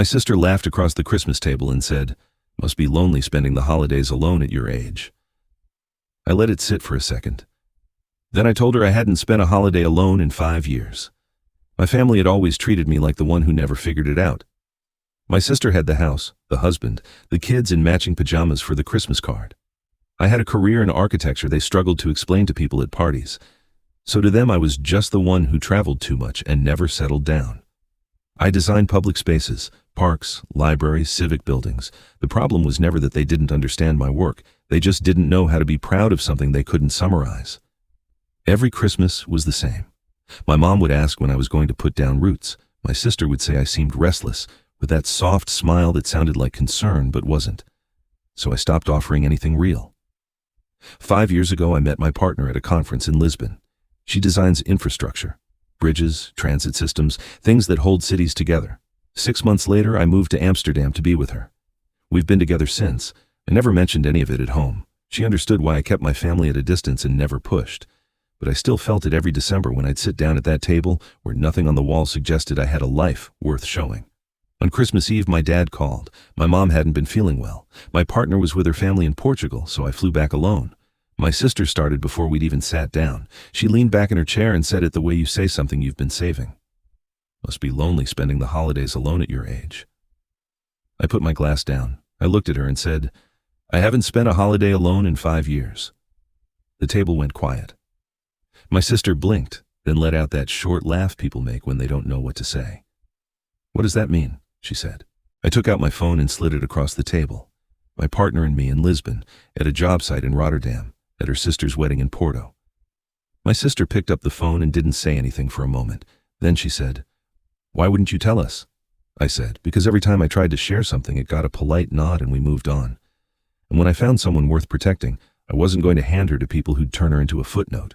My sister laughed across the Christmas table and said, "Must be lonely spending the holidays alone at your age." I let it sit for a second. Then I told her I hadn't spent a holiday alone in 5 years. My family had always treated me like the one who never figured it out. My sister had the house, the husband, the kids in matching pajamas for the Christmas card. I had a career in architecture they struggled to explain to people at parties. So to them I was just the one who traveled too much and never settled down. I designed public spaces, parks, libraries, civic buildings. The problem was never that they didn't understand my work. They just didn't know how to be proud of something they couldn't summarize. Every Christmas was the same. My mom would ask when I was going to put down roots. My sister would say I seemed restless, with that soft smile that sounded like concern but wasn't. So I stopped offering anything real. 5 years ago, I met my partner at a conference in Lisbon. She designs infrastructure, bridges, transit systems, things that hold cities together. 6 months later, I moved to Amsterdam to be with her. We've been together since. I never mentioned any of it at home. She understood why I kept my family at a distance and never pushed. But I still felt it every December when I'd sit down at that table where nothing on the wall suggested I had a life worth showing. On Christmas Eve, my dad called. My mom hadn't been feeling well. My partner was with her family in Portugal, so I flew back alone. My sister started before we'd even sat down. She leaned back in her chair and said it the way you say something you've been saving. "Must be lonely spending the holidays alone at your age." I put my glass down. I looked at her and said, "I haven't spent a holiday alone in 5 years." The table went quiet. My sister blinked, then let out that short laugh people make when they don't know what to say. "What does that mean?" she said. I took out my phone and slid it across the table. My partner and me in Lisbon, at a job site in Rotterdam, at her sister's wedding in Porto. My sister picked up the phone and didn't say anything for a moment. Then she said, "Why wouldn't you tell us?" I said, "Because every time I tried to share something, it got a polite nod and we moved on. And when I found someone worth protecting, I wasn't going to hand her to people who'd turn her into a footnote."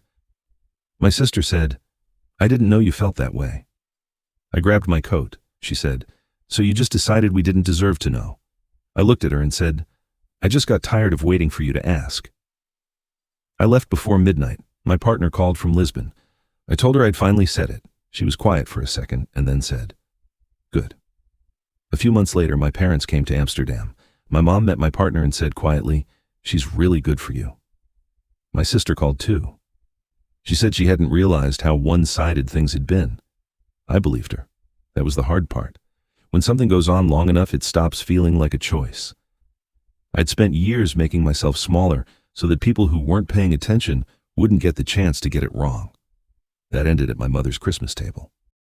My sister said, "I didn't know you felt that way." I grabbed my coat. She said, "So you just decided we didn't deserve to know?" I looked at her and said, "I just got tired of waiting for you to ask." I left before midnight. My partner called from Lisbon. I told her I'd finally said it. She was quiet for a second and then said, "Good." A few months later, my parents came to Amsterdam. My mom met my partner and said quietly, "She's really good for you." My sister called too. She said she hadn't realized how one-sided things had been. I believed her. That was the hard part. When something goes on long enough, it stops feeling like a choice. I'd spent years making myself smaller so that people who weren't paying attention wouldn't get the chance to get it wrong. That ended at my mother's Christmas table.